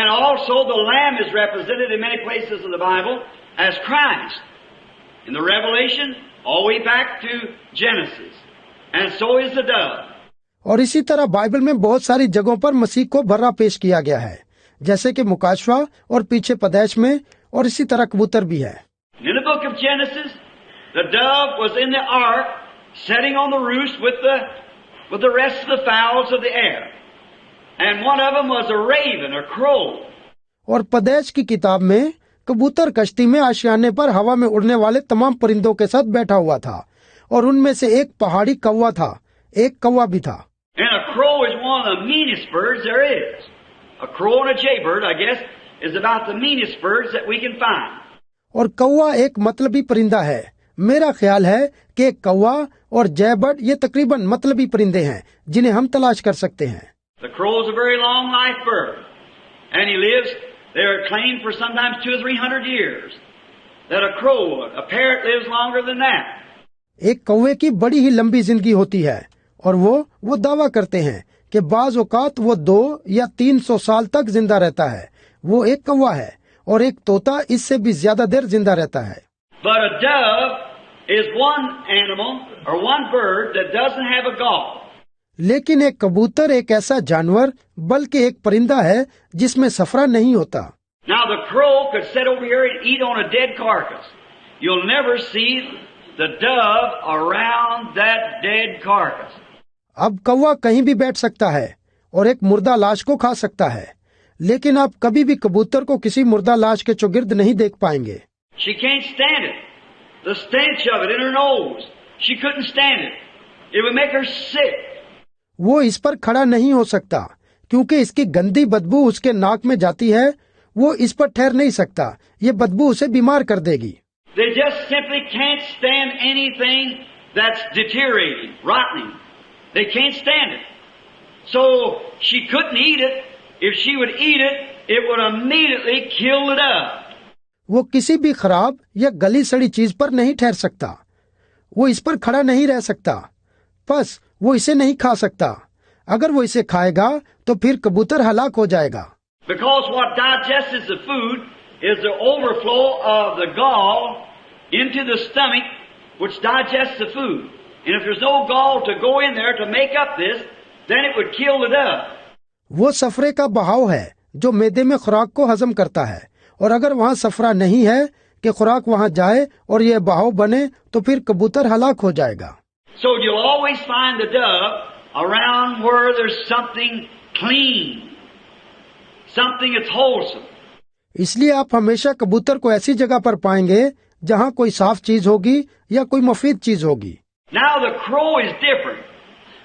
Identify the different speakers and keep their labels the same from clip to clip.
Speaker 1: And also the lamb is represented in many places of the Bible as Christ. In the Revelation, all the way back to Genesis. And so is the dove.
Speaker 2: और इसी तरह Bible में बहुत सारी जगहों पर मसीह को बर्रा पेश किया गया है, जैसे कि मुकाशवा और पीछे पदैश में, और इसी तरह कबूतर भी है.
Speaker 1: In the book of Genesis, the dove was in the ark, sitting on the roost with the rest of the fowls of the air. And one of them was a raven, a crow.
Speaker 2: और पदैश की किताब में कबूतर कश्ती में आशियाने पर हवा में उड़ने वाले तमाम परिंदों के साथ बैठा हुआ था, और उनमें से एक पहाड़ी कौवा था, एक कौवा भी था.
Speaker 1: And a crow is one of the meanest birds there is. A crow and a jaybird, I guess, is about the meanest birds that we can find.
Speaker 2: और कौवा एक मतलबी परिंदा है. मेरा ख्याल है कि एक कौवा और जयबर्ड ये तकरीबन मतलबी परिंदे हैं जिन्हें हम तलाश कर सकते हैं.
Speaker 1: The crow is a very long life bird, and he lives. They are claimed for sometimes 200 or 300 years. That a crow, a parrot, lives longer than that.
Speaker 2: एक कौवे की बड़ी ही लंबी जिंदगी होती है, और वो दावा करते हैं कि बाज औकात वो 200 या 300 साल तक जिंदा रहता है. वो एक कौवा है, और एक तोता इससे भी ज्यादा देर जिंदा रहता है.
Speaker 1: But a dove is one animal or one bird that doesn't have a gall.
Speaker 2: लेकिन एक कबूतर एक ऐसा जानवर, बल्कि एक परिंदा है जिसमें सफरा नहीं होता.
Speaker 1: Now the crow could sit over here and eat on a dead carcass. You'll never see the dove around that dead carcass.
Speaker 2: अब कौवा कहीं भी बैठ सकता है और एक मुर्दा लाश को खा सकता है, लेकिन आप कभी भी कबूतर को किसी मुर्दा लाश के चौगिर्द नहीं देख पाएंगे.
Speaker 1: She can't stand it. The stench of it in her nose. She couldn't stand it. It would make her sick.
Speaker 2: वो इस पर खड़ा नहीं हो सकता क्योंकि इसकी गंदी बदबू उसके नाक में जाती है. वो इस पर ठहर नहीं सकता, ये बदबू उसे बीमार कर देगी.
Speaker 1: They just simply can't stand anything that's deteriorating, rotting. They can't stand it. So she couldn't eat it. If she would eat it, it would immediately kill it up.
Speaker 2: वो किसी भी खराब या गली सड़ी चीज पर नहीं ठहर सकता. वो इस पर खड़ा नहीं रह सकता. बस वो इसे नहीं खा सकता. अगर वो इसे खाएगा तो फिर कबूतर हलाक हो जाएगा.
Speaker 1: Because what digests the food is the overflow of the gall into the stomach, which digests the food. And if there's no gall to go in there to make up this, then it would kill it up.
Speaker 2: वो सफरे का बहाव है जो मैदे में खुराक को हजम करता है, और अगर वहाँ सफरा नहीं है कि खुराक वहाँ जाए और ये बहाव बने तो फिर कबूतर हलाक हो जाएगा.
Speaker 1: So you'll always find the dove around where there's something clean, something that's wholesome.
Speaker 2: इसलिए आप हमेशा कबूतर को ऐसी जगह पर पाएंगे जहाँ कोई साफ चीज होगी या कोई मुफीद चीज होगी.
Speaker 1: Now the crow is different.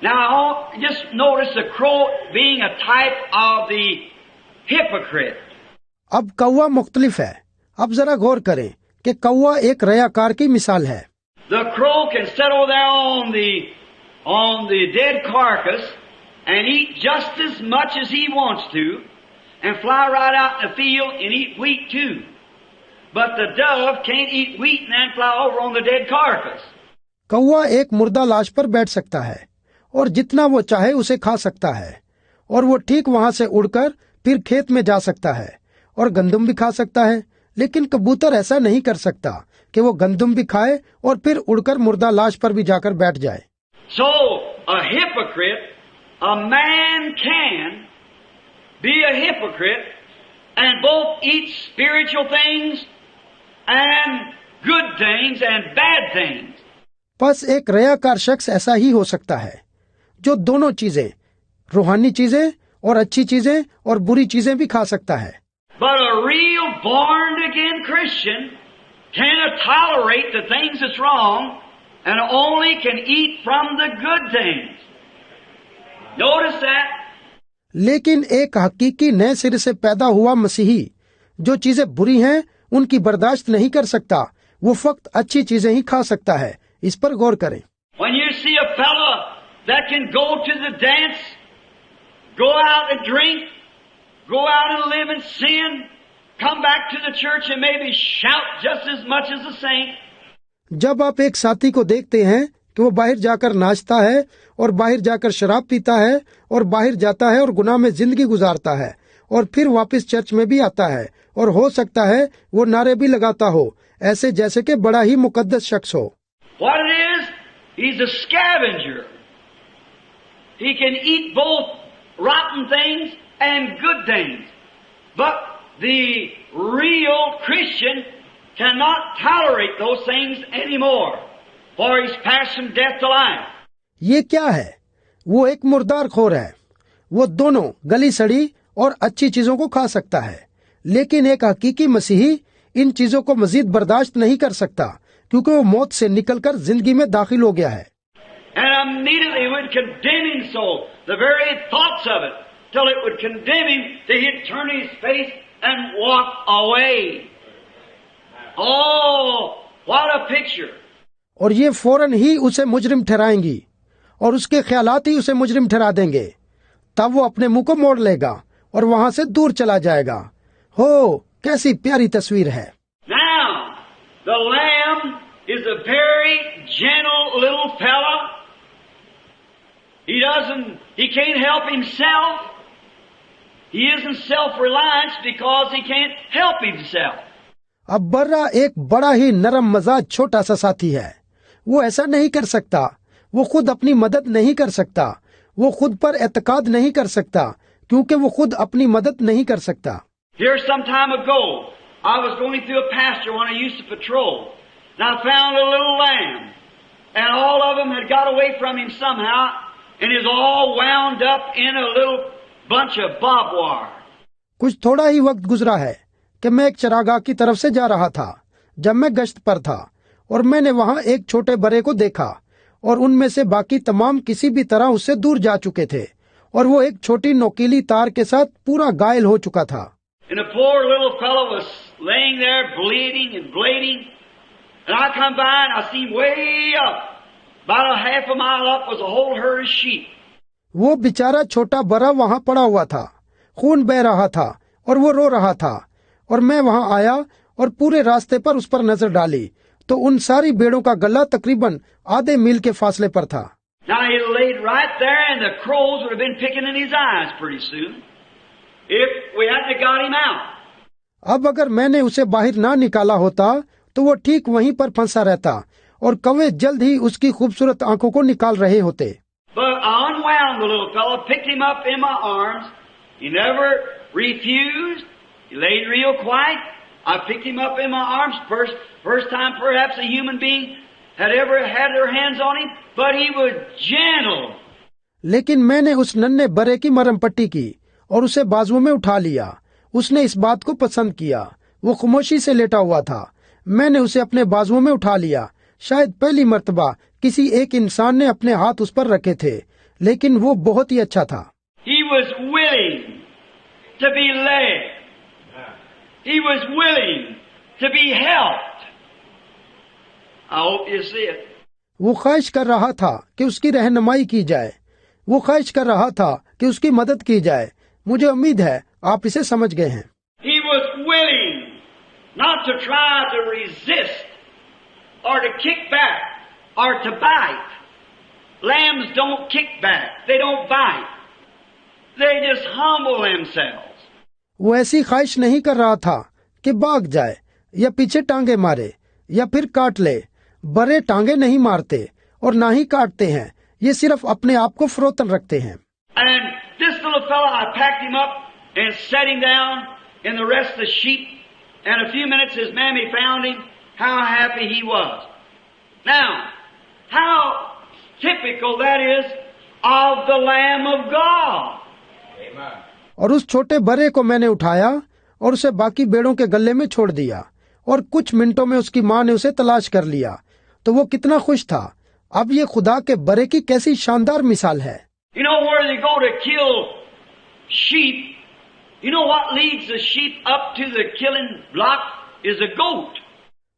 Speaker 1: Now just notice the crow being a type of the hypocrite.
Speaker 2: अब कौवा मुख्तलिफ है. अब जरा गौर करें कि कौवा एक रयाकार की मिसाल है.
Speaker 1: The crow can settle there on the dead carcass and eat just as much as he wants to, and fly right out in the field and eat wheat too. But the dove can't eat wheat and then fly over on the dead carcass.
Speaker 2: कौवा एक मुर्दा लाश पर बैठ सकता है और जितना वो चाहे उसे खा सकता है, और वो ठीक वहां से उड़कर फिर खेत में जा सकता है और गंदम भी खा सकता है. लेकिन कबूतर ऐसा नहीं कर सकता कि वो गंदम भी खाए और फिर उड़कर मुर्दा लाश पर भी जाकर बैठ जाए.
Speaker 1: So a hypocrite, a man can be a hypocrite and both eat spiritual things and good things and bad things.
Speaker 2: बस एक रयाकार शख्स ऐसा ही हो सकता है जो दोनों चीजें, रूहानी चीजें और अच्छी चीजें और बुरी चीजें भी खा सकता है.
Speaker 1: But a real born again Christian cannot tolerate the things that's wrong and only can eat from the good things. Notice that.
Speaker 2: लेकिन एक हकीकी नए सिरे से पैदा हुआ मसीही जो चीजें बुरी हैं उनकी बर्दाश्त नहीं कर सकता, वो फक्त अच्छी चीजें ही खा सकता है. इस पर गौर करें.
Speaker 1: When you see a fellow that can go to the dance, go out and drink, go out and live in sin, come back to the church and maybe shout just as much as the saint.
Speaker 2: जब आप एक साथी को देखते हैं कि वो बाहर जाकर नाचता है और बाहर जाकर शराब पीता है और बाहर जाता है और गुनाह में जिंदगी गुजारता है और फिर वापस चर्च में भी आता है और हो सकता है वो नारे भी लगाता हो, ऐसे जैसे कि बड़ा ही मुकद्दस शख्स हो।
Speaker 1: What it is, he's a scavenger. He can eat both rotten things and good things. But the real Christian cannot tolerate those things anymore, for he's passed from death to life.
Speaker 2: ये क्या है? वो एक मुर्दार खोर है। वो दोनों गली सड़ी और अच्छी चीजों को खा सकता है, लेकिन एक हकीकी मसीही इन चीजों को मजीद बर्दाश्त नहीं कर सकता, क्योंकि वो मौत से निकलकर जिंदगी में दाखिल हो गया है।
Speaker 1: And immediately would condemn him so, the very thoughts of it, till it would condemn him that he'd turn his face and walk away. Oh, what a picture!
Speaker 2: और ये फौरन ही उसे मुजरिम ठहराएंगी और उसके ख्यालात ही उसे मुजरिम ठहरा देंगे। तब वो अपने मुंह को मोड़ लेगा और वहां से दूर चला जाएगा। हो, कैसी प्यारी तस्वीर है।
Speaker 1: Now, the lamb is a very gentle little fella. He can't help himself. He isn't self-reliant because he can't help himself.
Speaker 2: अब बर्रा एक बड़ा ही नरम मजाज छोटा सा साथी है। वो ऐसा नहीं कर सकता, वो खुद अपनी मदद नहीं कर सकता, वो खुद पर एतकाद नहीं कर सकता, क्योंकि वो खुद अपनी मदद नहीं कर सकता।
Speaker 1: Here some time ago, I was going through a pasture when I used to patrol, and I found a little lamb, and all of them had got away from him somehow, and is all wound up in a little bunch of barbed wire.
Speaker 2: कुछ थोड़ा ही वक्त गुजरा है कि मैं एक चरागाह की तरफ से जा रहा था जब मैं गश्त पर था, और मैंने वहां एक छोटे बरे को देखा, और उनमें से बाकी तमाम किसी भी तरह उससे दूर जा चुके थे, और वो एक छोटी नोकीली तार के साथ पूरा घायल हो चुका था।
Speaker 1: And the poor little fellow was laying there bleeding and bleeding, and I come by and I see way up, about a half a mile up, was a whole herd of sheep.
Speaker 2: वो बेचारा छोटा बरा वहां पड़ा हुआ था, खून बह रहा था और वो रो रहा था, और मैं वहां आया और पूरे रास्ते पर उस पर नजर डाली तो उन सारी भेड़ों का गला तकरीबन आधे मील के फासले पर था।
Speaker 1: Now he laid right there, and the crows would have been picking in his eyes pretty soon if we hadn't got him out.
Speaker 2: अब अगर मैंने उसे बाहर ना निकाला होता तो वो ठीक वहीं पर फंसा रहता और कौवे जल्द ही उसकी खूबसूरत आंखों को निकाल रहे होते।
Speaker 1: But I unwound the little fellow, picked him up in my arms. He never refused. He laid real quiet. I picked him up in my arms. First time perhaps a human being had ever had their hands on him, but he was gentle.
Speaker 2: लेकिन मैंने उस नन्हे बरे की मरहम पट्टी की और उसे बाजुओं में उठा लिया। उसने इस बात को पसंद किया। वो खामोशी से लेटा हुआ था। मैंने उसे अपने बाजुओं में उठा लिया। शायद पहली मर्तबा किसी एक इंसान ने अपने हाथ उस पर रखे थे, लेकिन वो बहुत ही अच्छा था।
Speaker 1: He was willing to be led. He was willing to be helped. I hope you see it.
Speaker 2: वो ख्वाहिश कर रहा था कि उसकी रहनुमाई की जाए। वो ख्वाहिश कर रहा था कि उसकी मदद की जाए। मुझे उम्मीद है आप इसे समझ गए हैं।
Speaker 1: He was willing not to try to resist or to kick back or to bite. Lambs don't kick back. They don't bite. They just humble themselves.
Speaker 2: वो ऐसी ख्वाहिश नहीं कर रहा था कि भाग जाए या पीछे टांगे मारे या फिर काट ले। बड़े टांगे नहीं मारते और ना ही काटते हैं। ये सिर्फ अपने आप को फरोतन रखते हैं।
Speaker 1: And this little fella, I packed him up and set him down in the rest of the sheep. And a few minutes his mammy found him. How happy he was. Now, how typical that is of the Lamb of God. Amen.
Speaker 2: और उस छोटे बरे को मैंने उठाया और उसे बाकी भेड़ों के गले में छोड़ दिया, और कुछ मिनटों में उसकी माँ ने उसे तलाश कर लिया। तो वो कितना खुश था। अब ये खुदा के बरे की कैसी शानदार मिसाल है।
Speaker 1: You know where they go to kill sheep? You know what leads the sheep up to the killing block is a goat.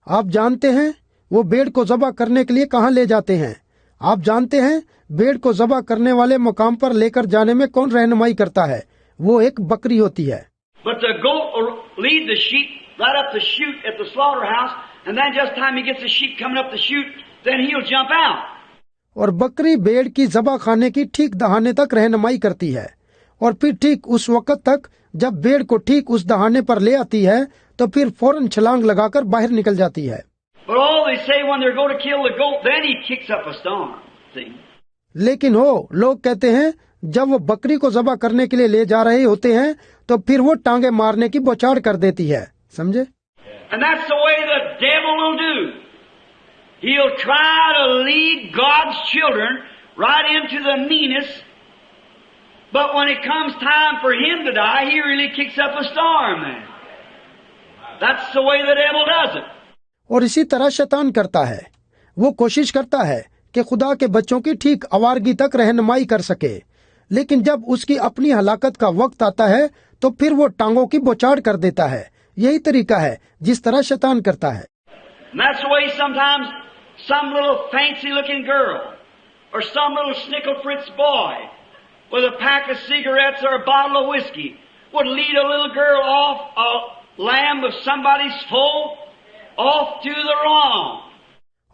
Speaker 2: आप जानते हैं वो भेड़ को ज़बह करने के लिए कहाँ ले जाते हैं? आप जानते हैं भेड़ को ज़बह करने वाले मुकाम पर लेकर जाने में कौन रहनुमाई करता है? वो एक बकरी होती है।
Speaker 1: But the goat will lead the sheep right up the chute at the slaughterhouse, and then just time he gets the sheep coming up the chute, then he'll jump out.
Speaker 2: और बकरी भेड़ की ज़बह खाने की ठीक दहाने तक रहनुमाई करती है, और फिर ठीक उस वक्त तक जब भेड़ को ठीक उस दहाने पर ले आती है तो फिर फौरन छलांग लगाकर बाहर निकल जाती है।
Speaker 1: But all they say when they're going to kill the goat, then he kicks up a storm. See?
Speaker 2: लेकिन लोग कहते हैं जब वो बकरी को ज़बह करने के लिए ले जा रहे होते हैं तो फिर वो टांगे मारने की बौछार कर देती है। समझे?
Speaker 1: And that's the way the devil will do. He'll try to lead God's children right into the meanest, but when it comes time for him to die, he really kicks up a storm then. That's the way the devil does it.
Speaker 2: और इसी तरह शैतान करता है, वो कोशिश करता है कि खुदा के बच्चों की ठीक आवारगी तक रहनुमाई कर सके, लेकिन जब उसकी अपनी हलाकत का वक्त आता है तो फिर वो टांगों की बौछार कर देता है। यही तरीका है जिस तरह शैतान करता है।
Speaker 1: And that's the way sometimes some little fancy looking girl or some little snickle fritz boy with a pack of cigarettes or a bottle of whiskey would lead a little girl off a lamb of somebody's fold off to the wrong.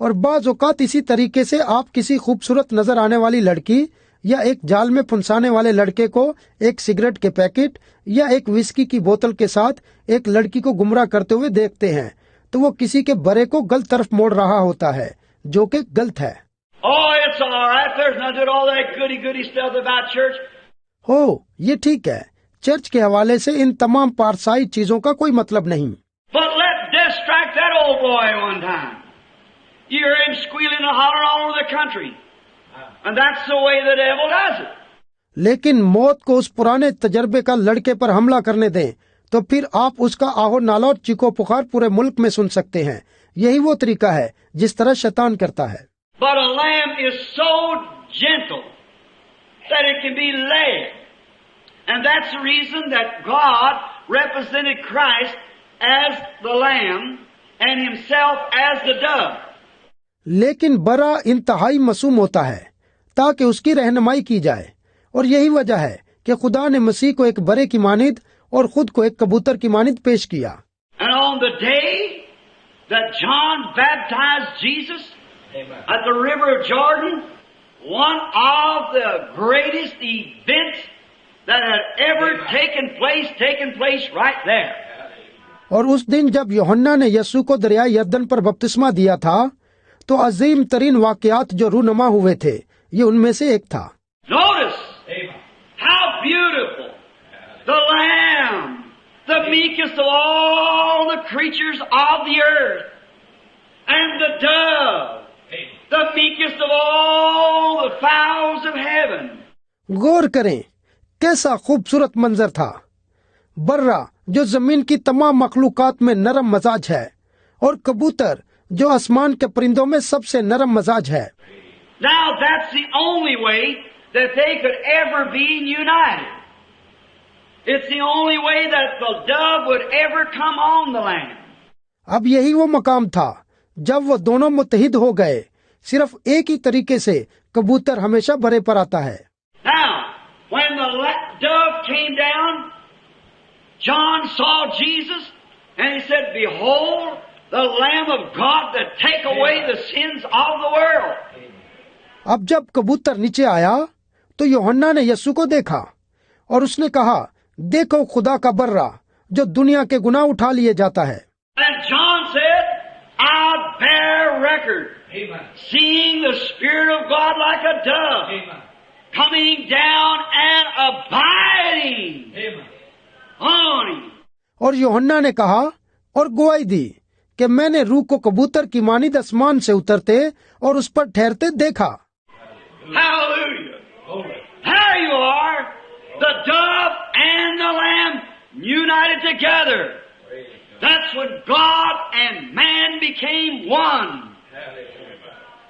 Speaker 2: और बाज औकात इसी तरीके से आप किसी खूबसूरत नजर आने वाली लड़की या एक जाल में फंसाने वाले लड़के को एक सिगरेट के पैकेट या एक विस्की की बोतल के साथ एक लड़की को गुमराह करते हुए देखते हैं, तो वो किसी के बरे को गलत तरफ मोड़ रहा होता है, जो कि गलत है। हो, ये ठीक है, चर्च के हवाले से इन तमाम पारसाई चीजों का कोई मतलब नहीं।
Speaker 1: But let death strike that old boy one time. You hear him squealing and hollering all over the country. And that's the way the devil does it.
Speaker 2: लेकिन मौत को उस पुराने तजर्बे का लड़के पर हमला करने दें, तो फिर आप उसका आहो नाला और चीखो पुकार पूरे मुल्क में सुन सकते हैं। यही वो तरीका है जिस तरह शैतान करता है।
Speaker 1: But a lamb is so gentle that it can be led. And that's the reason that God represented Christ as the lamb and himself as the dove.
Speaker 2: लेकिन बरा इंतहाई मासूम होता है ताकि उसकी रहनुमाई की जाए, और यही वजह है कि खुदा ने मसीह को एक बरे की मानिद और खुद को एक कबूतर की मानिद पेश किया।
Speaker 1: And on the day that John baptized Jesus at the river of Jordan, one of the greatest events that had ever taken place right there.
Speaker 2: और उस दिन जब यूहन्ना ने यीशु को दरिया यरदन पर बपतिस्मा दिया था, तो अजीम तरीन वाकयात जो रूनुमा हुए थे, ये उनमें से एक था।
Speaker 1: Notice how beautiful the lamb, the meekest of all the creatures of the earth, and the dove, the meekest of all the fowls of heaven.
Speaker 2: गौर करें कैसा खूबसूरत मंजर था। बर्रा जो जमीन की तमाम मखलूकात में नरम मजाज है, और कबूतर जो आसमान के परिंदों में सबसे नरम मजाज है।
Speaker 1: Now that's the only way that they could ever be united. It's the only way that the dove would ever come on the land.
Speaker 2: अब यही वो मकाम था जब वो दोनों मुत्तहिद हो गए। सिर्फ एक ही तरीके से कबूतर हमेशा बरे पर आता है।
Speaker 1: Now, when the dove came down, John saw Jesus and he said, "Behold, the Lamb of God that take away the sins of the world."
Speaker 2: अब जब कबूतर नीचे आया तो यूहन्ना ने यीशु को देखा और उसने कहा, देखो खुदा का बर्रा जो दुनिया के गुनाह उठा लिए जाता है।
Speaker 1: And John said, "I bear record, seeing the Spirit of God like a dove, coming down and abiding on him."
Speaker 2: और यूहन्ना ने कहा और गवाही दी कि मैंने रूह को कबूतर की मानिद आसमान से उतरते और उस पर ठहरते देखा।
Speaker 1: Hallelujah! There you are, the dove and the lamb united together. That's when God and man became one.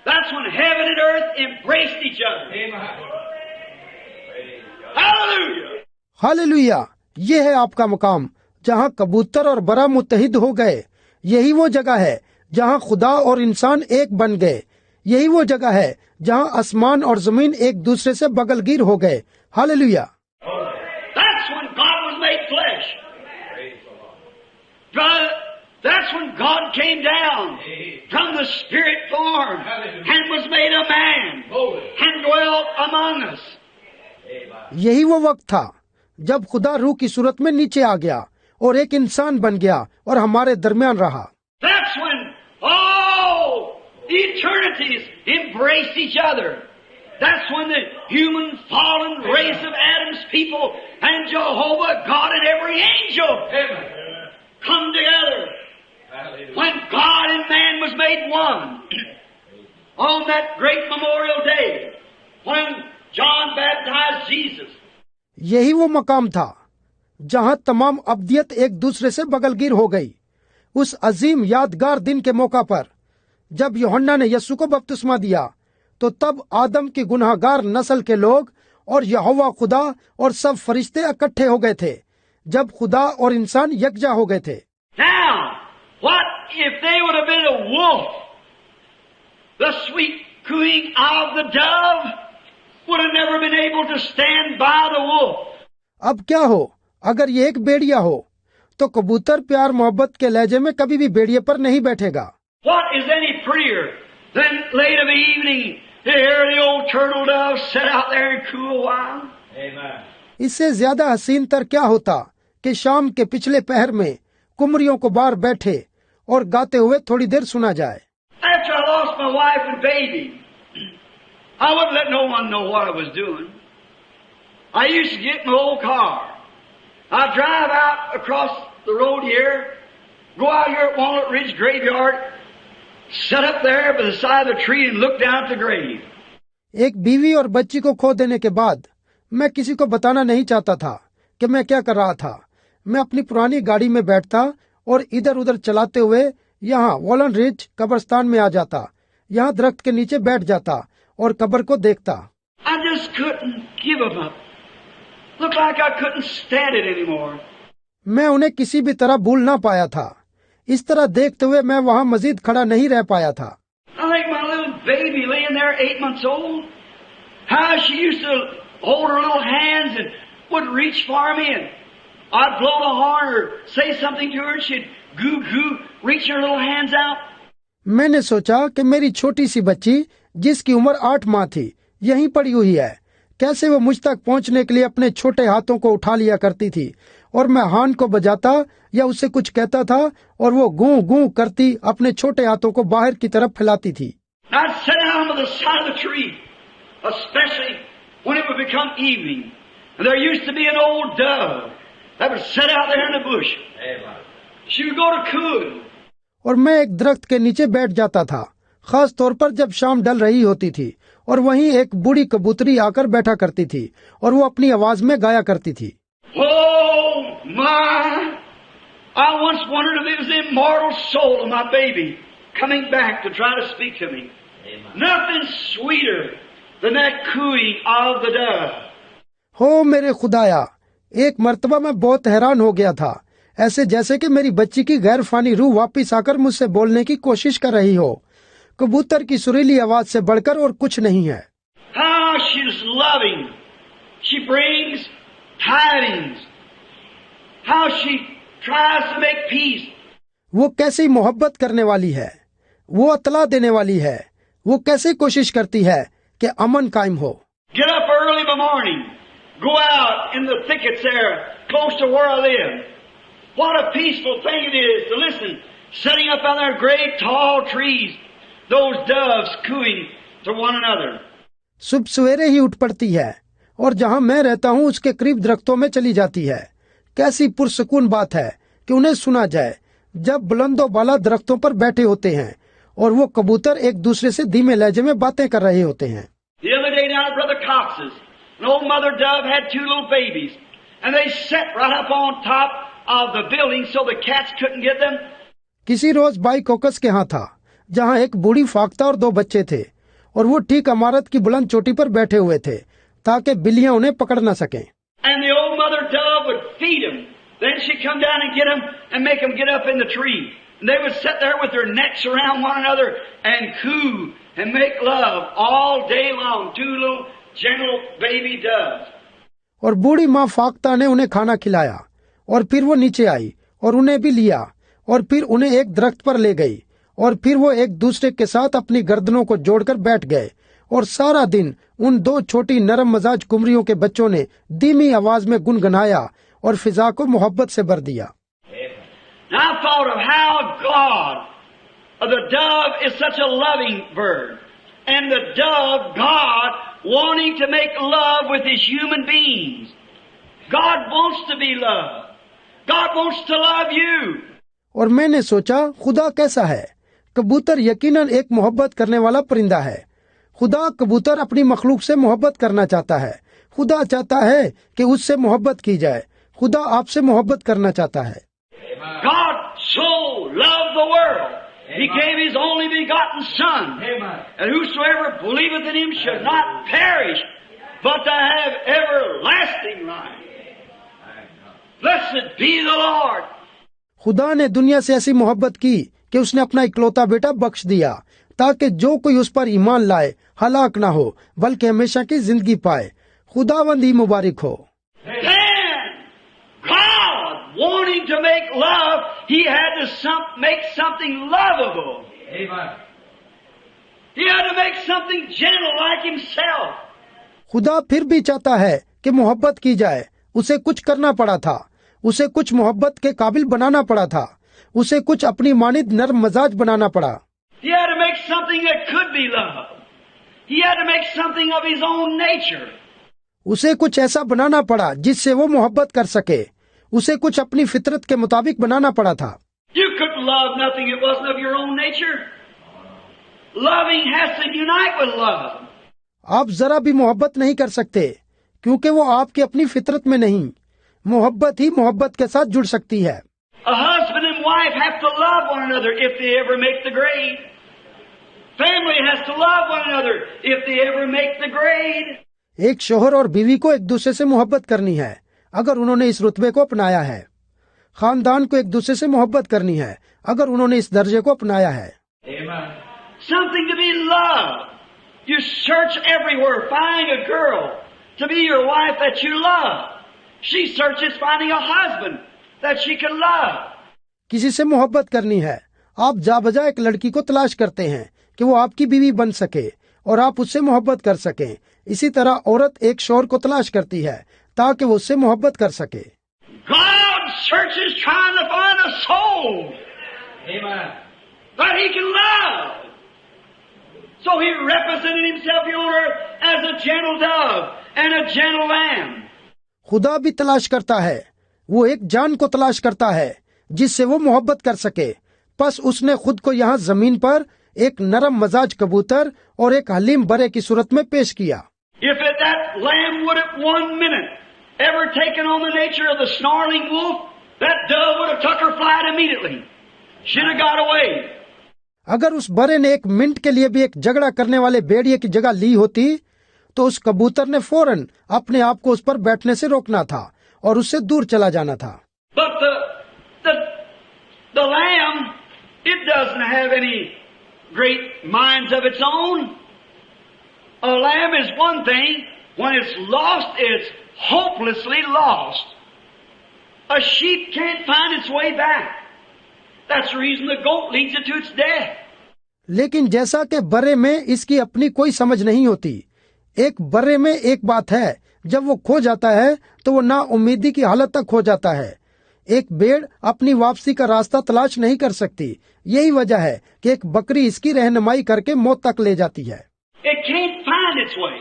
Speaker 1: That's when heaven and earth embraced each other. Hallelujah!
Speaker 2: Hallelujah! ये है आपका मकाम जहाँ कबूतर और बरा मुत्तहिद हो गए। यही वो जगह है जहाँ खुदा और इंसान एक बन गए। यही वो जगह है जहाँ आसमान और जमीन एक दूसरे से बगलगीर हो गए। Hallelujah!
Speaker 1: That's when God was made flesh. That's when God came down from the spirit form and was made a man and dwelt among us.
Speaker 2: यही वो वक्त था जब खुदा रूह की सूरत में नीचे आ गया और एक इंसान बन गया और हमारे दरमियान रहा।
Speaker 1: That's when all eternities embraced each other. That's when the human fallen race of Adam's people and Jehovah God and every angel come together. When God and man was made one. On that great memorial day when John baptized Jesus.
Speaker 2: यही वो मकाम था जहां तमाम अब्दियत एक दूसरे से बगलगीर हो गई। उस अजीम यादगार दिन के मौका पर जब यूहन्ना ने यीशु को बपतिस्मा दिया, तो तब आदम की गुनाहगार नस्ल के लोग और यहोवा खुदा और सब फरिश्ते इकट्ठे हो गए थे, जब खुदा और इंसान यकजा हो गए थे।
Speaker 1: Now, what if they would have been a wolf? The sweet cooing of the dove would have never been able to stand by the wolf.
Speaker 2: अब क्या हो अगर ये एक भेड़िया हो, तो कबूतर प्यार मोहब्बत के लहजे में कभी भी भेड़िए पर नहीं बैठेगा।
Speaker 1: What is any prettier than late of the evening to hear the old turtle dove sit out there and coo a while? Amen.
Speaker 2: इससे ज्यादा हसीन तर क्या होता कि शाम के पिछले पहर में कुमरियों को बाहर बैठे और गाते हुए थोड़ी देर सुना जाए।
Speaker 1: After I lost my wife and baby, I wouldn't let no one know what I was doing. I used to get my old car. I'd drive out across the road here, go out here at Walnut Ridge Graveyard, sit up there by the side of the tree and look down at the grave.
Speaker 2: एक बीवी और बच्ची को खो देने के बाद मैं किसी को बताना नहीं चाहता था कि मैं क्या कर रहा था। मैं अपनी पुरानी गाड़ी में बैठता और इधर उधर चलाते हुए यहाँ वॉलन रिज कब्रिस्तान में आ जाता, यहाँ दरख्त के नीचे बैठ जाता और कब्र को देखता।
Speaker 1: I just couldn't give them up. Looked like I couldn't stand it anymore.
Speaker 2: मैं उन्हें किसी भी तरह भूल ना पाया था। इस तरह देखते हुए मैं वहाँ मजीद खड़ा नहीं रह पाया था।
Speaker 1: I think my little baby laying there 8 months old, how she used to hold her little hands and would reach for me and I'd blow the horn or say something to her and she'd goo goo reach her little hands out.
Speaker 2: मैंने सोचा कि मेरी छोटी सी बच्ची जिसकी उम्र 8 माह थी यहीं पड़ी हुई है, कैसे वो मुझ तक पहुंचने के लिए अपने छोटे हाथों को उठा लिया करती थी और मैं हान को बजाता या उससे कुछ कहता था और वो गूं गूं करती अपने छोटे हाथों को बाहर की तरफ फैलाती थी।
Speaker 1: I'd sit down on the side of the tree, especially when it would become evening. And there used to be an old dove that would sit out there in the bush. She would go to cooing.
Speaker 2: और मैं एक दरख्त के नीचे बैठ जाता था, खास तौर पर जब शाम ढल रही होती थी, और वहीं एक बूढ़ी कबूतरी आकर बैठा करती थी और वो अपनी आवाज में गाया करती थी।
Speaker 1: Oh my! I once wondered if it was the immortal soul of my baby coming back to try to speak to me. Nothing sweeter than that cooing of the dove.
Speaker 2: हो मेरे खुदाया, एक मर्तबा मैं बहुत हैरान हो गया था, ऐसे जैसे कि मेरी बच्ची की गैर फानी रूह वापिस आकर मुझसे बोलने की कोशिश कर रही हो। कबूतर की सुरीली आवाज से बढ़कर और कुछ नहीं है।
Speaker 1: How she's loving. She brings tidings. How she tries to make peace.
Speaker 2: वो कैसी मोहब्बत करने वाली है, वो अतला देने वाली है, वो कैसे कोशिश करती है कि अमन कायम हो।
Speaker 1: Get up early in the morning. Go out in the thickets there, close to where I live. What a peaceful thing it is to listen, sitting up on their great tall trees, those doves cooing to one another.
Speaker 2: सुबह सवेरे ही उठ पड़ती है और जहाँ मैं रहता हूँ उसके करीब दरख्तों में चली जाती है। कैसी पुरसकून बात है कि उन्हें सुना जाए जब बुलंदो बाला दरख्तों पर बैठे होते हैं और वो कबूतर एक दूसरे से धीमे लहजे में बातें कर रहे होते हैं।
Speaker 1: The other day down at Brother Cox's, an old mother dove had 2 little babies, and they sat right up on top of the building so the cats couldn't get them.
Speaker 2: किसी रोज बाई कोकस के यहाँ था, जहाँ एक बूढ़ी फाख्ता और 2 बच्चे थे और वो ठीक इमारत की बुलंद चोटी पर बैठे हुए थे ताकि बिल्लियां उन्हें पकड़ न सकें।
Speaker 1: And the old mother dove would feed them. Then she'd come down and get them and make them get up in the tree. And they would sit there with their necks around one another and coo and make love all day long. 2 little gentle baby doves.
Speaker 2: और बूढ़ी माँ फाख्ता ने उन्हें खाना खिलाया और फिर वो नीचे आई और उन्हें भी लिया और फिर उन्हें एक दरख्त पर ले गई और फिर वो एक दूसरे के साथ अपनी गर्दनों को जोड़कर बैठ गए और सारा दिन उन दो छोटी नरम मजाज कुमरियों के बच्चों ने धीमी आवाज में गुनगुनाया और फिजा को मोहब्बत से भर दिया।
Speaker 1: Now I thought of how God, the dove is such a loving bird, and the dove, God, wanting to make love with His human beings. God wants to be loved. God wants to love you.
Speaker 2: और मैंने सोचा खुदा कैसा है। कबूतर यकीनन एक मोहब्बत करने वाला परिंदा है। खुदा कबूतर अपनी मखलूक से मोहब्बत करना चाहता है। खुदा चाहता है कि उससे मोहब्बत की जाए। खुदा आपसे मोहब्बत करना चाहता है।
Speaker 1: God so loved the world, He gave His only begotten Son, and whosoever believeth in Him should not perish, but to have everlasting life. Blessed be the Lord.
Speaker 2: खुदा ने दुनिया से ऐसी मोहब्बत की कि उसने अपना इकलौता बेटा बख्श दिया, ताकि जो कोई उस पर ईमान लाए हलाक ना हो, बल्कि हमेशा की जिंदगी पाए। खुदावंद ही मुबारक हो।
Speaker 1: Wanting to make love, He had to make something lovable. Amen. He had to make something gentle like Himself.
Speaker 2: खुदा फिर भी चाहता है कि मोहब्बत की जाए। उसे कुछ करना पड़ा था। उसे कुछ मोहब्बत के काबिल बनाना पड़ा था। उसे कुछ अपनी मानिद नर्म मजाज बनाना पड़ा।
Speaker 1: He had to make something that could be loved. He had to make something of His own nature.
Speaker 2: उसे कुछ ऐसा बनाना पड़ा जिससे वो मोहब्बत कर सके। उसे कुछ अपनी फितरत के मुताबिक बनाना पड़ा था।
Speaker 1: You could love nothing that wasn't of your own nature. Loving has to unite with love.
Speaker 2: आप जरा भी मोहब्बत नहीं कर सकते क्योंकि वो आपकी अपनी फितरत में नहीं। मोहब्बत ही मोहब्बत के साथ जुड़ सकती है।
Speaker 1: A husband and wife have to love one another if they ever make the grade. Family has to love one another if they ever make the grade.
Speaker 2: एक शौहर और बीवी को एक दूसरे से मोहब्बत करनी है अगर उन्होंने इस रुतबे को अपनाया है। खानदान को एक दूसरे से मोहब्बत करनी है अगर उन्होंने इस दर्जे को अपनाया है।
Speaker 1: Something to be loved. You search everywhere, finding a girl to be your wife that you love. She searches finding a husband that she can love.
Speaker 2: किसी से मोहब्बत करनी है, आप जा बजा एक लड़की को तलाश करते हैं कि वो आपकी बीवी बन सके और आप उससे मोहब्बत कर सकें। इसी तरह औरत एक शौहर को तलाश करती है ताकि वो उससे मोहब्बत कर सके।
Speaker 1: God searches trying to find a soul. Amen. That He can love. So He represented Himself here on earth as a gentle dove and a gentle lamb.
Speaker 2: खुदा भी तलाश करता है। वो एक जान को तलाश करता है जिससे वो मोहब्बत कर सके। बस उसने खुद को यहाँ जमीन पर एक नरम मजाज कबूतर और एक हलीम बरे की सूरत में पेश किया।
Speaker 1: If that lamb would have 1 minute ever taken on the nature of the snarling wolf, that dove would have took her flight immediately. She'd have got away.
Speaker 2: अगर उस बरे ने एक मिनट के लिए भी एक झगड़ा करने वाले भेड़िए की जगह ली होती तो उस कबूतर ने फौरन अपने आप को उस पर बैठने से रोकना था और उससे दूर चला जाना था।
Speaker 1: But the lamb, it doesn't have any great minds of its own. A lamb is one thing. When it's lost, it's hopelessly lost. A sheep can't find its way back. That's the reason the goat leads it to its death.
Speaker 2: लेकिन जैसा कि बर्रे में इसकी अपनी कोई समझ नहीं होती। एक बर्रे में एक बात है, जब वो खो जाता है तो वो ना उम्मीदी की हालत तक खो जाता है। एक भेड़ अपनी वापसी का रास्ता तलाश नहीं कर सकती। यही वजह है कि एक बकरी इसकी रहनुमाई करके मौत तक ले जाती है।
Speaker 1: It can't find its way.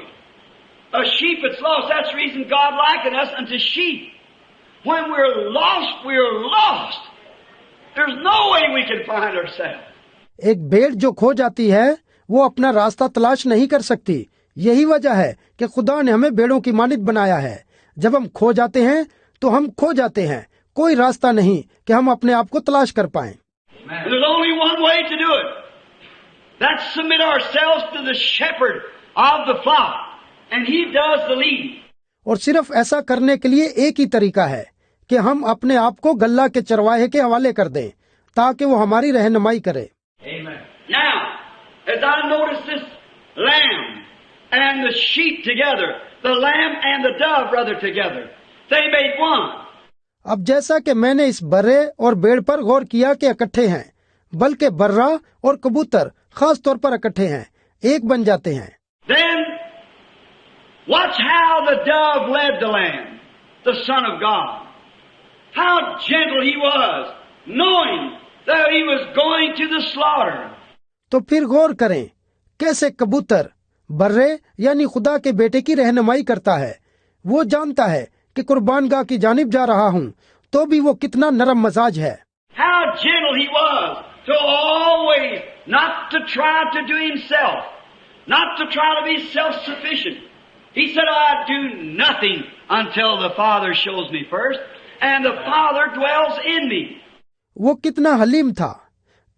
Speaker 1: A sheep that's lost. That's the reason God likened us unto sheep. When we're lost, we're lost. There's no way we can find ourselves.
Speaker 2: एक भेड़ जो खो जाती है वो अपना रास्ता तलाश नहीं कर सकती। यही वजह है कि खुदा ने हमें भेड़ों की मानित बनाया है। जब हम खो जाते हैं तो हम खो जाते हैं। कोई रास्ता नहीं कि हम अपने आप को तलाश कर पाएं।
Speaker 1: There's only one way to do it. That's submit ourselves to the shepherd of the flock, and he does the leading.
Speaker 2: और सिर्फ ऐसा करने के लिए एक ही तरीका है कि हम अपने आप को गल्ला के चरवाहे के हवाले कर दें ताकि वो हमारी रहनुमाई करे।
Speaker 1: Amen. Now, as I noticed this lamb and the sheep together, the lamb and the dove rather together, they made one.
Speaker 2: अब जैसा कि मैंने इस बर्रे और भेड़ पर गौर किया कि इकट्ठे हैं, बल्कि बर्रा और कबूतर खास तौर पर इकट्ठे हैं, एक बन जाते हैं।
Speaker 1: Then watch how the dove led the lamb, the Son of God. How gentle he was, knowing that he was going to the slaughter.
Speaker 2: तो फिर गौर करें कैसे कबूतर बर्रे यानी खुदा के बेटे की रहनुमाई करता है। वो जानता है कि कुर्बानगाह की जानिब जा रहा हूँ, तो भी वो कितना नरम मजाज है।
Speaker 1: How gentle he was to always not to try to do himself, not to try to be self-sufficient. He said, I do nothing until the Father shows me first, and the Father dwells in me.
Speaker 2: वो कितना हलीम था,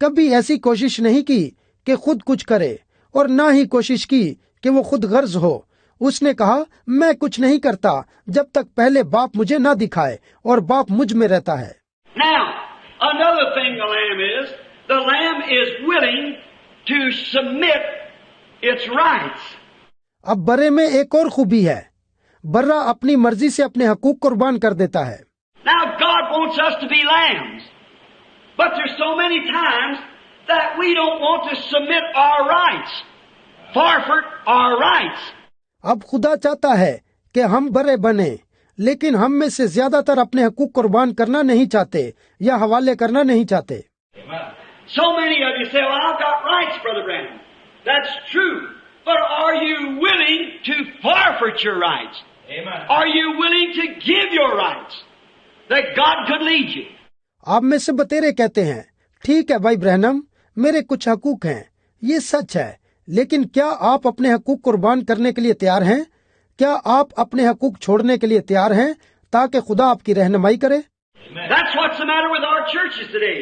Speaker 2: कभी ऐसी कोशिश नहीं की कि खुद कुछ करे और ना ही कोशिश की कि वो खुद गर्ज हो। उसने कहा, मैं कुछ नहीं करता जब तक पहले बाप मुझे ना दिखाए और बाप मुझ में रहता है।
Speaker 1: Now, another thing the lamb is willing to submit its rights.
Speaker 2: अब बर्रे में एक और खूबी है, बर्रा अपनी मर्जी से अपने हकूक कुर्बान कर देता है।
Speaker 1: Now God wants us to be lambs, but there's so many times that we don't want to submit our rights, forfeit our rights.
Speaker 2: अब खुदा चाहता है कि हम बर्रे बने, लेकिन हम में से ज्यादातर अपने हकूक कुर्बान करना नहीं चाहते या हवाले करना नहीं चाहते।
Speaker 1: So many of you say, well, I've got rights, Brother Branham. That's true. But are you willing to forfeit your rights? Amen. Are you willing to give your rights that God could lead you?
Speaker 2: आप में से बतेरे कहते हैं, ठीक है भाई ब्रहनम, मेरे कुछ हकूक हैं, ये सच है, लेकिन क्या आप अपने हकूक कुर्बान करने के लिए तैयार हैं? क्या आप अपने हकूक छोड़ने के लिए तैयार हैं ताकि खुदा आपकी रहनुमाई करे?
Speaker 1: That's what's the matter with our churches today.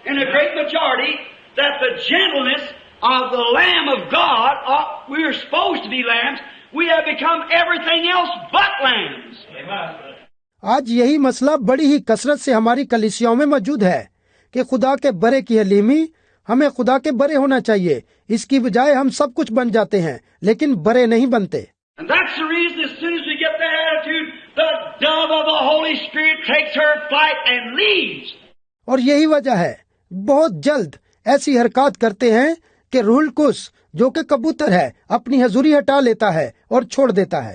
Speaker 1: In a great majority, that the gentleness of the Lamb of God, we are supposed to be lambs, we have become everything else but lambs.
Speaker 2: आज यही मसला बड़ी ही कसरत से हमारी कलीसियाओं में मौजूद है कि खुदा के बरे की हलीमी, हमें खुदा के बरे होना चाहिए, इसकी बजाय हम सब कुछ बन जाते हैं लेकिन बरे नहीं बनते।
Speaker 1: And that's the reason as soon as we get that attitude, the dove of the Holy Spirit takes her flight and leaves.
Speaker 2: और यही वजह है, बहुत जल्द ऐसी हरकत करते हैं कि रूहुल कुद्स जो कि कबूतर है अपनी हजूरी हटा लेता है और छोड़ देता है।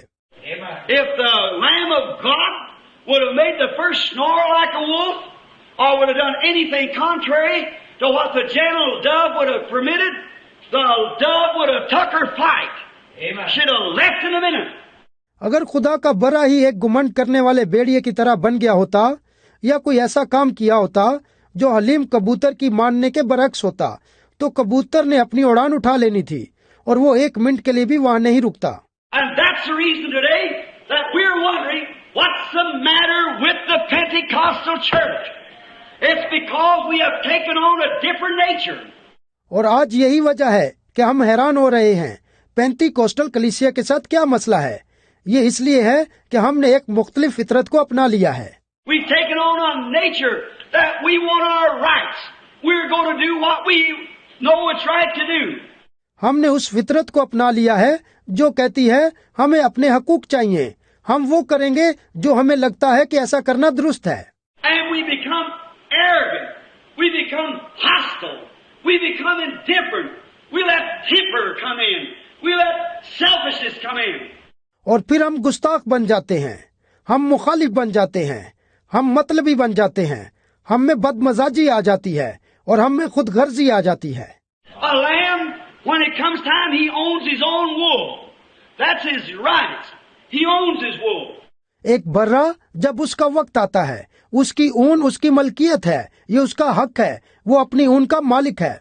Speaker 1: If the Lamb of God would have made the first snore like a wolf, or would have done anything contrary to what the gentle dove would have permitted, the dove would have took her flight. Should have left in a minute.
Speaker 2: अगर खुदा का बरा ही एक गुमंड करने वाले बेड़िए की तरह बन गया होता या कोई ऐसा काम किया होता जो हलीम कबूतर की मानने के बरक्स होता, तो कबूतर ने अपनी उड़ान उठा लेनी थी और वो एक मिनट के लिए भी वहाँ नहीं रुकता।
Speaker 1: And that's the reason today that we're wondering what's the matter with the Pentecostal church. It's because we have taken on a different nature.
Speaker 2: और आज यही वजह है कि हम हैरान हो रहे हैं, पेंतीकोस्टल कलीसिया के साथ क्या मसला है। ये इसलिए है कि हमने एक मुख्तलिफ फितरत को अपना लिया है।
Speaker 1: We've taken on a nature that we want our rights. We're going to do what we know it's right to do.
Speaker 2: हमने उस फितरत को अपना लिया है जो कहती है हमें अपने हकूक चाहिए, हम वो करेंगे जो हमें लगता है कि ऐसा करना दुरुस्त है।
Speaker 1: And we become arrogant. We become hostile. We become indifferent. We let temper come in. We let selfishness come in.
Speaker 2: और फिर हम गुस्ताख बन जाते हैं, हम मुखालिफ बन जाते हैं, हम मतलबी बन जाते हैं, हम में बदमजाजी आ जाती है और हम में खुद गर्जी आ जाती है।
Speaker 1: A lamb, when it comes time, he owns his own wool. That's his rights. He owns his wool.
Speaker 2: एक बर्रा जब उसका वक्त आता है, उसकी ऊन उसकी मलकियत है, ये उसका हक है, वो अपनी ऊन का मालिक है।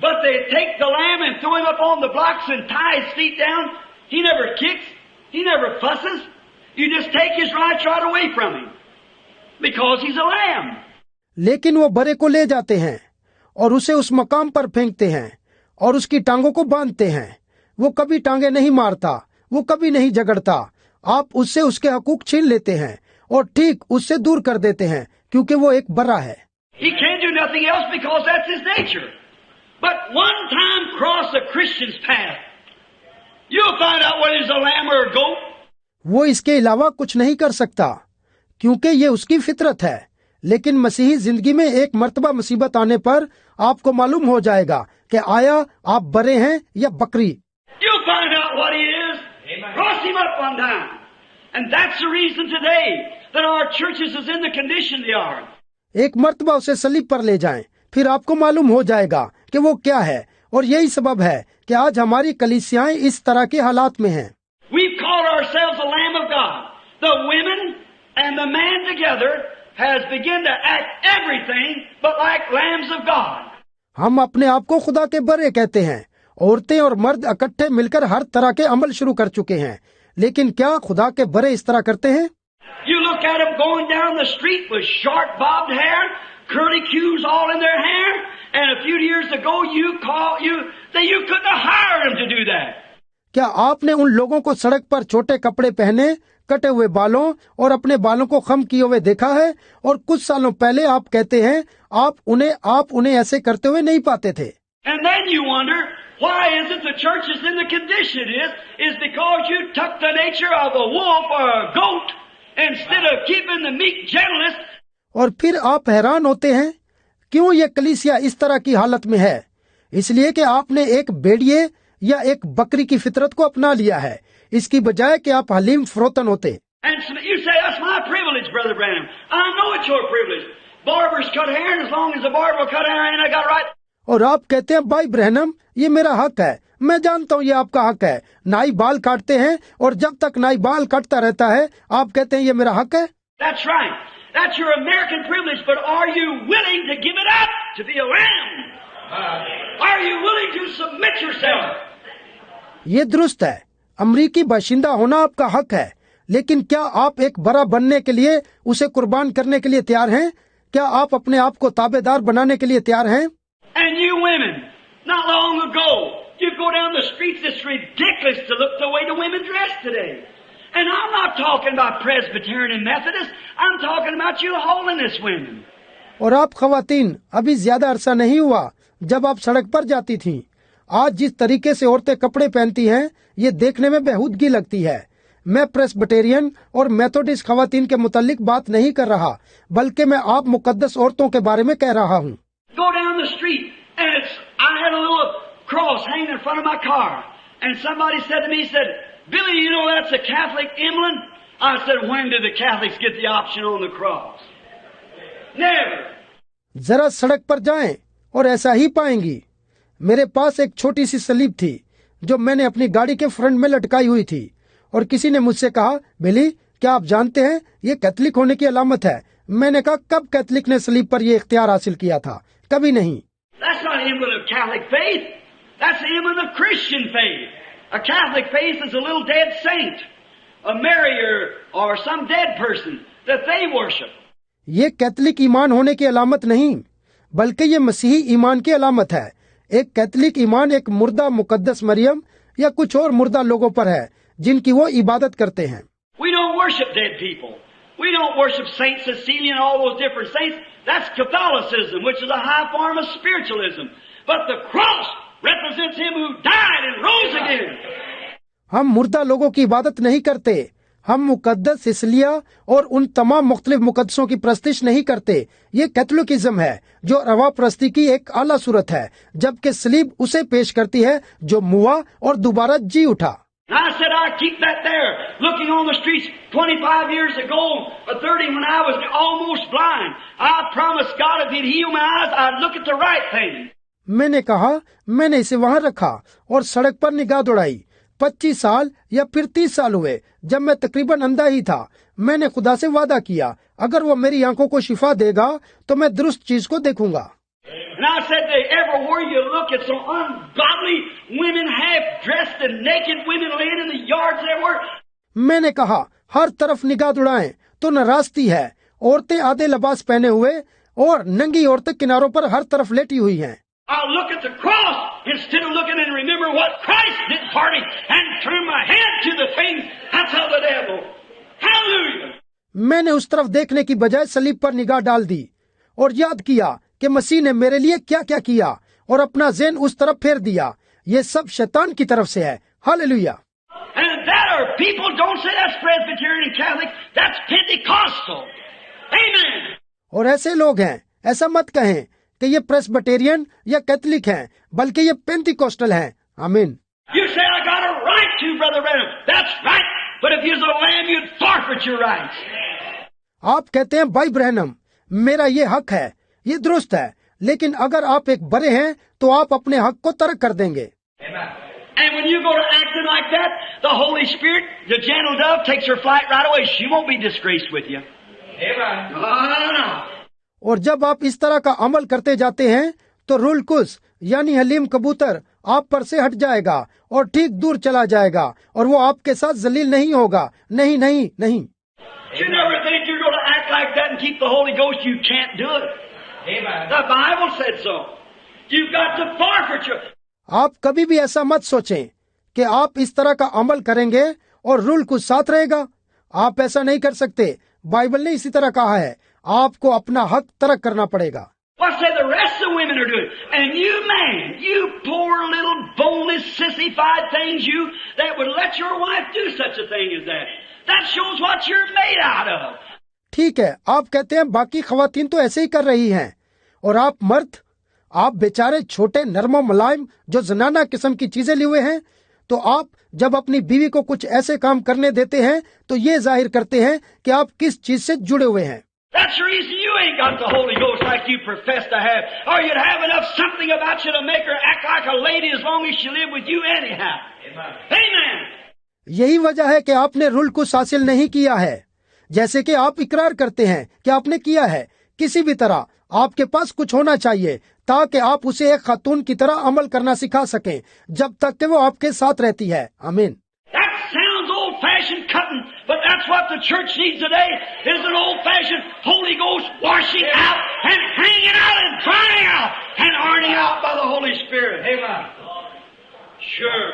Speaker 1: But they take the lamb and throw him up on the blocks and tie his feet down. He never kicks. He never fusses. You just take his rights right away from him. Because he's a lamb.
Speaker 2: लेकिन वो बरे को ले जाते हैं और उसे उस मकाम पर फेंकते हैं और उसकी टांगों को बांधते हैं। वो कभी टांगे नहीं मारता, वो कभी नहीं झगड़ता। आप उससे उसके हकूक छीन लेते हैं और ठीक उससे दूर कर देते हैं क्योंकि वो एक बरा है।
Speaker 1: He can't do nothing else because that's his nature. But one time cross a Christian's path, you'll find out whether he's a lamb or a goat.
Speaker 2: वो इसके अलावा कुछ नहीं कर सकता क्योंकि ये उसकी फितरत है। लेकिन मसीही जिंदगी में एक मर्तबा मुसीबत आने पर आपको मालूम हो जाएगा कि आया आप बरे हैं या बकरी।
Speaker 1: You'll find out what he up one time. And that's the reason today that our churches is in the condition they are.
Speaker 2: एक मर्तबा उसे सलीब पर ले जाएं, फिर आपको मालूम हो जाएगा कि वो क्या है, और यही सबब है कि आज हमारी कलीसियाएं इस तरह के हालात में हैं।
Speaker 1: We've called ourselves the Lamb of God. The women and the man together has begun to act everything but like lambs of God.
Speaker 2: हम अपने आप को खुदा के बरे कहते हैं। औरतें और मर्द इकट्ठे मिलकर हर तरह के अमल शुरू कर चुके हैं, लेकिन क्या खुदा के बरे इस तरह करते हैं?
Speaker 1: You look at them going down the street with short bobbed hair, curly cues all in their hair, and a few years ago you couldn't have hired them to do that.
Speaker 2: क्या आपने उन लोगों को सड़क पर छोटे कपड़े पहने, कटे हुए बालों और अपने बालों को खम किए हुए देखा है, और कुछ सालों पहले आप कहते हैं आप उन्हें ऐसे करते हुए नहीं पाते थे?
Speaker 1: And then you wonder, why is it the church is in the condition it is because you took the nature of a wolf or a goat instead of keeping the meek gentleness.
Speaker 2: और फिर आप हैरान होते हैं क्यों ये कलीसिया इस तरह की हालत में है? इसलिए कि आपने एक भेड़िए या एक बकरी की फितरत को अपना लिया है, इसकी बजाय कि आप हलीम फरोतन होते।
Speaker 1: And you say, that's my privilege, Brother Branham. I know it's your privilege. Barbers cut hair, and as long as the barber cut hair, ain't I got right?
Speaker 2: और आप कहते हैं, भाई ब्रहणम, ये मेरा हक है, मैं जानता हूँ ये आपका हक है। नाई बाल काटते हैं, और जब तक नाई बाल काटता रहता है आप कहते हैं ये मेरा हक है।
Speaker 1: That's right. That's your American privilege, but are you willing to give it up to be a lamb? Are you willing to submit yourself?
Speaker 2: ये दुरुस्त है, अमरीकी बाशिंदा होना आपका हक है, लेकिन क्या आप एक बड़ा बनने के लिए उसे कुर्बान करने के लिए तैयार हैं? क्या आप अपने आप को ताबेदार बनाने के लिए तैयार हैं?
Speaker 1: And you women, not long ago, you go down the streets, it's ridiculous to look the way the women dress today. And I'm not talking about Presbyterian and Methodist, I'm talking about you holiness women.
Speaker 2: और आप खवातीन, अभी ज्यादा अरसा नहीं हुआ जब आप सड़क पर जाती थीं। आज जिस तरीके से औरतें कपड़े पहनती हैं, ये देखने में बेहूदगी लगती है। मैं प्रेस्बिटेरियन और मेथोडिस्ट खवातीन के मुतालिक बात नहीं कर रहा, बल्कि मैं आप मुकद्दस औरतों के बारे में कह रहा हूँ।
Speaker 1: Go down the street, and I had a little cross hanging in front of my car, and somebody said to me, he said, Billy, you know that's a Catholic emblem? I said, when did the Catholics get the option on the cross? Never.
Speaker 2: जरा सड़क पर जाएं और ऐसा ही पाएंगी। मेरे पास एक छोटी सी सलीब थी जो मैंने अपनी गाड़ी के फ्रंट में लटकाई हुई थी, और किसी ने मुझसे कहा, बिली, क्या आप जानते हैं ये कैथलिक होने की अलामत है? मैंने कहा, कब कैथलिक ने सलीब पर ये इख्तियार हासिल किया था? कभी नहीं।
Speaker 1: That's not an emblem of Catholic faith. That's the emblem of Christian faith. A Catholic faith is a little dead saint, a Mary or some dead person that they worship.
Speaker 2: ये कैथलिक ईमान होने की अलामत नहीं, बल्कि ये मसीही ईमान की अलामत है। एक कैथलिक ईमान एक मुर्दा मुकद्दस मरियम या कुछ और मुर्दा लोगों पर है जिनकी वो इबादत करते हैं।
Speaker 1: We don't worship dead people. We don't worship Saint Cecilia and all those different saints. That's Catholicism, which is a high form of spiritualism. But the cross represents him who died and rose again.
Speaker 2: हम मुर्दा लोगों की इबादत नहीं करते, हम मुकद्दस Sicilia और उन तमाम मुख्तलिफ मुकद्दसों की प्रस्तिश नहीं करते। ये कैथोलिकिज्म है जो रवा प्रस्ती की एक आला सूरत है, जबकि सलीब उसे पेश करती है जो मुआ और दोबारा जी उठा।
Speaker 1: I said I keep that there, looking on the streets 25 years ago, or 30 when I was almost blind. I promised God if He'd heal my eyes, I'd look at the right thing.
Speaker 2: मैंने कहा, मैंने इसे वहाँ रखा और सड़क पर निगाह दौड़ाई। 25 साल या फिर 30 साल हुए जब मैं तकरीबन अंधा ही था। मैंने खुदा से वादा किया, अगर वो मेरी आंखों को शिफा देगा तो मैं दुरुस्त चीज को देखूंगा।
Speaker 1: And I said that everywhere you look, it's so ungodly women, half dressed and naked women laying in the yards everywhere.
Speaker 2: मैंने कहा, हर तरफ निगाह दौड़ाएं तो नाराजगी है, औरतें आधे लिबास पहने हुए और नंगी औरतें किनारों पर हर तरफ लेटी हुई हैं।
Speaker 1: I'll look at the cross instead of looking and remember what Christ did for me and turn my head to the things that's of the devil. Hallelujah.
Speaker 2: मैंने उस तरफ देखने की बजाय सलीब पर निगाह डाल दी और याद किया कि मसीह ने मेरे लिए क्या क्या किया और अपना ज़हन उस तरफ फेर दिया। ये सब शैतान की तरफ से है। Hallelujah.
Speaker 1: And that are people don't say that's Presbyterian and Catholic, that's Pentecostal. Amen.
Speaker 2: और ऐसे लोग हैं, ऐसा मत कहें कि ये प्रेस्बिटेरियन या कैथलिक हैं, बल्कि ये पेंटिकोस्टल हैं। आमीन।
Speaker 1: You say I got a right to, Brother Branham. That's right. But if you're a lamb, you'd forfeit your rights.
Speaker 2: आप कहते हैं भाई ब्रैनम, मेरा ये हक है, ये दुरुस्त है, लेकिन अगर आप एक बड़े हैं तो आप अपने हक को तर्क कर देंगे।
Speaker 1: And when you go to acting like that, the Holy Spirit, the gentle dove, takes her flight right away. She won't be disgraced with you. No.
Speaker 2: और जब आप इस तरह का अमल करते जाते हैं तो रूल कुस यानी हलीम कबूतर आप पर से हट जाएगा और ठीक दूर चला जाएगा और वो आपके साथ जलील नहीं होगा। नहीं नहीं नहीं।
Speaker 1: You never think you're going to act like that and keep the Holy Ghost. You can't do it. The Bible said so. You've got to forfeit your...
Speaker 2: आप कभी भी ऐसा मत सोचें कि आप इस तरह का अमल करेंगे और रूल कुछ साथ रहेगा। आप ऐसा नहीं कर सकते। बाइबल ने इसी तरह कहा है, आपको अपना हक तर्क करना पड़ेगा।
Speaker 1: What say the rest of the women are doing? And you man, you poor little boneless sissified things, you that would let your wife do such a thing as that. That shows what you're made out of.
Speaker 2: ठीक है, आप कहते हैं बाकी खवातीन तो ऐसे ही कर रही हैं, और आप मर्द, आप बेचारे छोटे नरमो मुलायम जो जनाना किस्म की चीजें लिए हुए हैं, तो आप जब अपनी बीवी को कुछ ऐसे काम करने देते हैं तो ये जाहिर करते हैं कि आप किस चीज से जुड़े हुए हैं।
Speaker 1: That's the reason you ain't got the Holy Ghost like you profess to have, or you'd have enough something about you to make her act like a lady as long as she lived with you anyhow. Amen.
Speaker 2: यही वजह है कि आपने rule कुछ हासिल नहीं किया है, जैसे कि आप इकरार करते हैं कि आपने किया है। किसी भी तरह आपके पास कुछ होना चाहिए ताकि आप उसे एक खातून की तरह अमल करना सिखा सकें जब तक कि वो आपके साथ रहती है। आमीन।
Speaker 1: That sounds old-fashioned cutting, but that's what the church needs today is an old-fashioned Holy Ghost washing out and hanging out and drying out and ironing out by the Holy Spirit. Amen. Sure.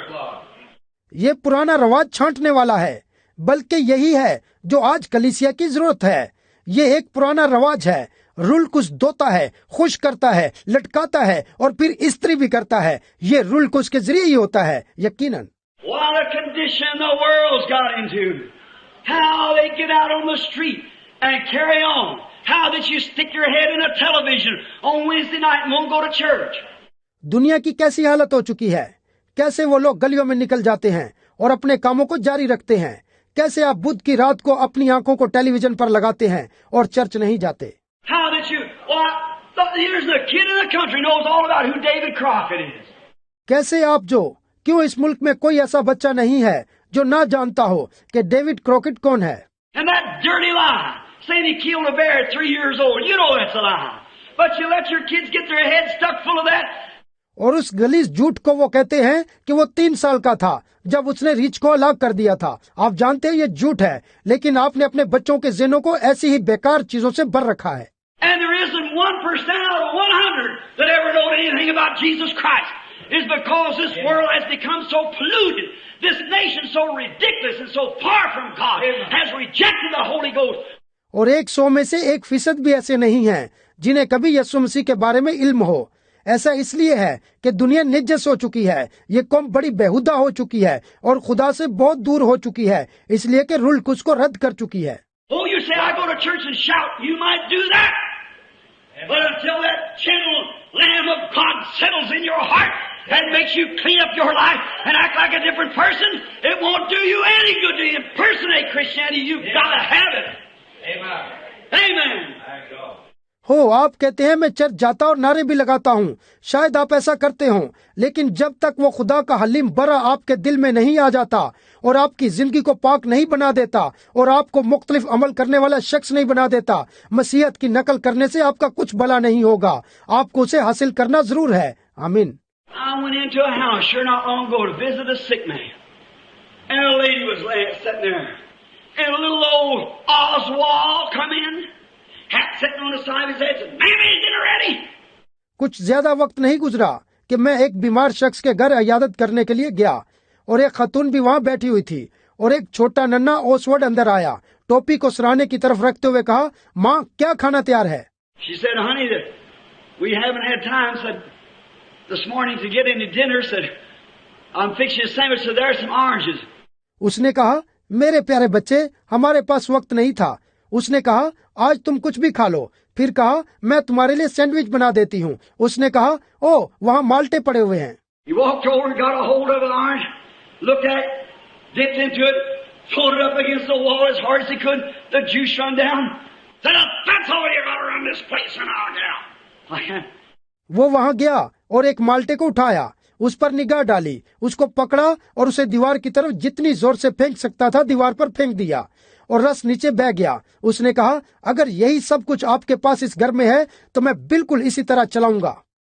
Speaker 2: ये पुराना रवाज छांटने वाला है, बल्कि यही है जो आज कलीसिया की जरूरत है। ये एक पुराना रवाज है। रूल कुछ धोता है, खुश करता है, लटकाता है और फिर इस्त्री भी करता है। ये रूल कुछ के जरिए ही होता है। यकीनन
Speaker 1: What a condition the world's got into. How they get out on the street and carry on. How that you stick your head in a television on Wednesday night and won't go to church.
Speaker 2: दुनिया की कैसी हालत हो चुकी है। कैसे वो लोग गलियों में निकल जाते हैं और अपने कामों को जारी रखते हैं। कैसे आप बुध की रात को अपनी आंखों को टेलीविजन पर लगाते हैं और चर्च नहीं जाते।
Speaker 1: How did you? Here's the kid in the country knows all about who David Crockett is.
Speaker 2: कैसे आप जो क्यों इस मुल्क में कोई ऐसा बच्चा नहीं है जो ना जानता हो कि डेविड क्रॉकेट कौन है।
Speaker 1: And that dirty lie, saying he killed a bear at 3 years old. You know that's a lie. But you let your kids get their heads stuck full of that.
Speaker 2: और उस गलीज झूठ को वो कहते हैं कि वो 3 साल का था जब उसने रीछ को हलाक कर दिया था। आप जानते हैं ये झूठ है, लेकिन आपने अपने बच्चों के ज़हनों को ऐसी ही बेकार चीजों से भर रखा है।
Speaker 1: And there isn't 1% out of 100 that ever know anything about Jesus Christ. Is because this world has become so polluted, this nation so ridiculous and so far from God has rejected the Holy Ghost.
Speaker 2: और 100 में से 1% भी ऐसे नहीं हैं जिन्हें कभी यीशु मसीह के बारे में इल्म हो। ऐसा इसलिए है कि दुनिया निजस हो चुकी है, ये कौम बड़ी बेहुदा हो चुकी है और खुदा से बहुत दूर हो चुकी है, इसलिए कि रूल कुछ को रद्द कर चुकी है।
Speaker 1: Oh, you say I go to church and shout, you might do that. But until that gentle Lamb of God settles in your heart and makes you clean up your life and act like a different person, it won't do you any good to impersonate Christianity. You've got to have it. Amen. Amen.
Speaker 2: हो, आप कहते हैं मैं church जाता और नारे भी लगाता हूँ, शायद आप ऐसा करते हो, लेकिन जब तक वो खुदा का हलीम बरा आपके दिल में नहीं आ जाता और आपकी जिंदगी को पाक नहीं बना देता और आपको मुख्तलिफ अमल करने वाला शख्स नहीं बना देता, मसीहत की नकल करने से आपका कुछ भला नहीं होगा। आपको उसे हासिल करना जरूर है। आमीन।
Speaker 1: I went into a house sure not long ago to visit a sick man, and a lady was sitting there, and a little old Oswald come in, hat sitting on the side of his head, said, "Mammy, is dinner ready?"
Speaker 2: कुछ ज्यादा वक्त नहीं गुजरा कि मैं एक बीमार शख्स के घर इयादत करने के लिए गया और एक खातून भी वहाँ बैठी हुई थी और एक छोटा नन्ना ओसवर्ड अंदर आया, टोपी को सराहने की तरफ रखते हुए कहा, माँ क्या खाना तैयार है।
Speaker 1: She said, "Honey, that we haven't had time, said, this morning to get any dinner, said, I'm fixing a sandwich, so there's some oranges."
Speaker 2: उसने कहा, मेरे प्यारे बच्चे, हमारे पास वक्त नहीं था। उसने कहा, आज तुम कुछ भी खा लो। फिर कहा, मैं तुम्हारे लिए सैंडविच बना देती हूँ। उसने कहा, ओ वहाँ माल्टे पड़े हुए हैं।
Speaker 1: He walked over and got a hold of an orange, looked at it, dipped into it, floated up against the wall as hard as he could. The juice run down. Said, "That's all you got to run this place and I'll get out."
Speaker 2: वो वहां गया और एक माल्टे को उठाया, उस पर निगाह डाली, उसको पकड़ा और उसे दीवार की तरफ जितनी जोर से फेंक सकता था दीवार पर फेंक दिया और रस नीचे बह गया। उसने कहा, अगर यही सब कुछ आपके पास इस घर में है तो मैं बिल्कुल इसी तरह चलाऊंगा।